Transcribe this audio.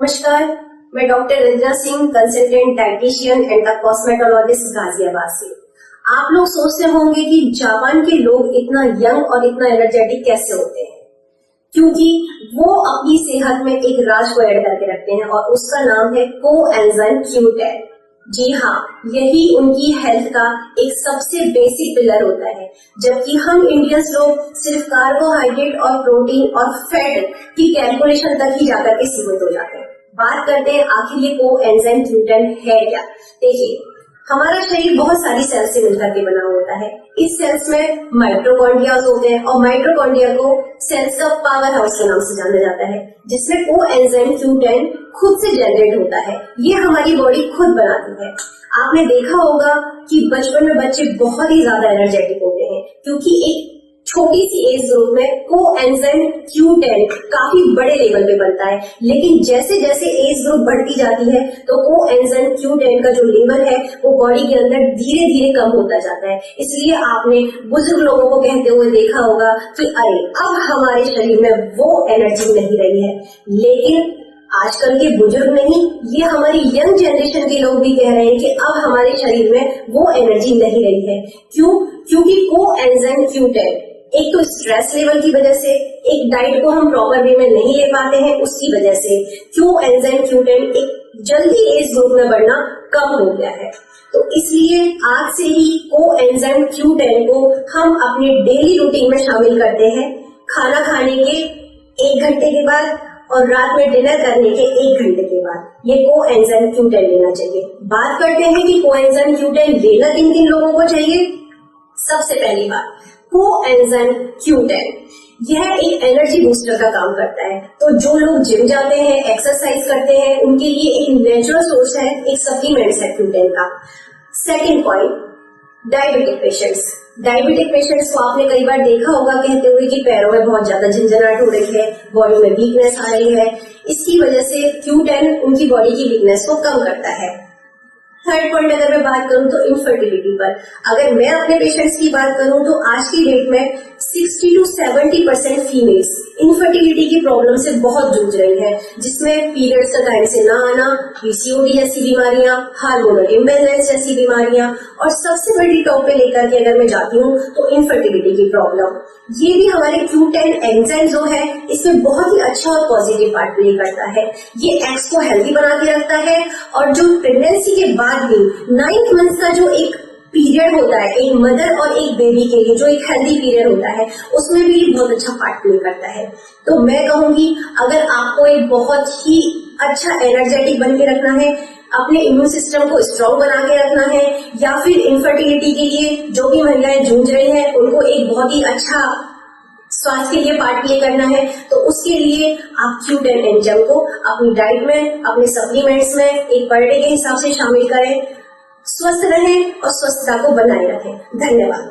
नमस्कार, मैं doctor Ranjana Singh, consultant dietitian and the cosmetologist Ghaziabad से। आप लोग सोचते होंगे कि जापान के लोग इतना यंग और इतना एनर्जेटिक कैसे होते हैं, क्योंकि वो अपनी सेहत में एक राज को ऐड करके रखते हैं और उसका नाम है कोएंजाइम Q10। जी हाँ, यही उनकी हेल्थ का एक सबसे बेसिक पिलर होता है, जबकि हम इंडियंस लोग सिर्फ कार्बोहाइड्रेट और प्रोटीन और फैट की कैलकुलेशन तक ही जाकर के सीमित हो जाते हैं। बात करते हैं आखिर ये कोएंजाइम Q10 है क्या। देखिए, हमारा शरीर बहुत सारी सेल्स से मिलकर के बना होता है। इस सेल्स में माइटोकॉन्ड्रियाज होते हैं और माइटोकॉन्ड्रिया को सेल्स का पावर हाउस के नाम से जाना जाता है, जिसमें कोएंजाइम Q10 खुद से जनरेट होता है। ये हमारी बॉडी खुद बनाती है। आपने देखा होगा कि बचपन में बच्चे बहुत ही ज्यादा एनर्जेटिक होते हैं, क्योंकि एक छोटी सी एज ग्रुप में कोएंजाइम Q10 काफी बड़े लेवल पे बनता है, लेकिन जैसे जैसे एज ग्रुप बढ़ती जाती है तो कोएंजाइम Q10 का जो लेवल है वो बॉडी के अंदर धीरे धीरे कम होता जाता है। इसलिए आपने बुजुर्ग लोगों को कहते हुए देखा होगा कि अरे अब हमारे शरीर में वो एनर्जी नहीं रही है। लेकिन आजकल के बुजुर्ग नहीं, ये हमारी यंग जनरेशन के लोग भी कह रहे हैं कि अब हमारे शरीर में वो एनर्जी नहीं रही है। क्यों? क्योंकि कोएंजाइम Q10 एक तो स्ट्रेस लेवल की वजह से, एक डाइट को हम प्रॉपर वे में नहीं ले पाते हैं उसकी वजह से कोएंजाइम Q10 एक जल्दी एज ग्रुप में बढ़ना कम हो गया है। तो इसलिए आज से ही कोएंजाइम Q10 को हम अपने डेली रूटीन में शामिल करते हैं। खाना खाने के 1 घंटे के बाद और रात में डिनर करने के 1 घंटे के बाद ये कोएंजाइम Q10 लेना चाहिए। बात करते हैं कि कोएंजाइम Q10 लेना किन किन लोगों को चाहिए। सबसे पहली बात, कोएंजाइम Q10 यह एक एनर्जी बूस्टर का काम करता है। तो जो लोग जिम जाते हैं, एक्सरसाइज करते हैं, उनके लिए एक नेचुरल सोर्स है, एक सप्लीमेंट है Q10 का। सेकेंड पॉइंट, डायबिटिक पेशेंट्स को आपने कई बार देखा होगा कहते हुए कि पैरों में बहुत ज्यादा झंझनाहट हो रही है, बॉडी में वीकनेस आ रही है। इसकी वजह से Q10 उनकी बॉडी की वीकनेस को कम करता है। थर्ड पॉइंट अगर मैं बात करूं तो इनफर्टिलिटी पर, अगर मैं अपने पेशेंट्स की बात करूं तो आज की डेट में 60 to 70% फीमेल्स इनफर्टिलिटी की प्रॉब्लम से बहुत जूझ रही है, जिसमें पीरियड्स का टाइम से ना आना, PCOD जैसी बीमारियां, हार्मोनल इम्बैलेंस जैसी बीमारियां, और सबसे बड़ी टॉप पे लेकर के अगर मैं जाती हूँ तो इनफर्टिलिटी की प्रॉब्लम। ये भी हमारे Q10 एंजाइम जो है इसमें बहुत ही अच्छा और पॉजिटिव पार्ट प्ले करता है। ये एग्स को हेल्दी बना के रखता है, और जो प्रेगनेंसी के बाद भी 9th मंथ का जो एक पीरियड होता है एक मदर और एक बेबी के लिए, जो एक हेल्दी पीरियड होता है, उसमें भी बहुत अच्छा पार्ट प्ले करता है। तो मैं कहूंगी अगर आपको एक बहुत ही अच्छा एनर्जेटिक बन के रखना है, अपने इम्यून सिस्टम को स्ट्रॉन्ग बना के रखना है, या फिर इनफर्टिलिटी के लिए जो भी महिलाएं जूझ रही हैं उनको एक बहुत ही अच्छा स्वास्थ्य के लिए पार्ट प्ले करना है, तो उसके लिए आप Q10 एंजाइम को अपनी डाइट में, अपने सप्लीमेंट्स में एक पर डे के हिसाब से शामिल करें। स्वस्थ रहें और स्वस्थता को बनाए रखें। धन्यवाद।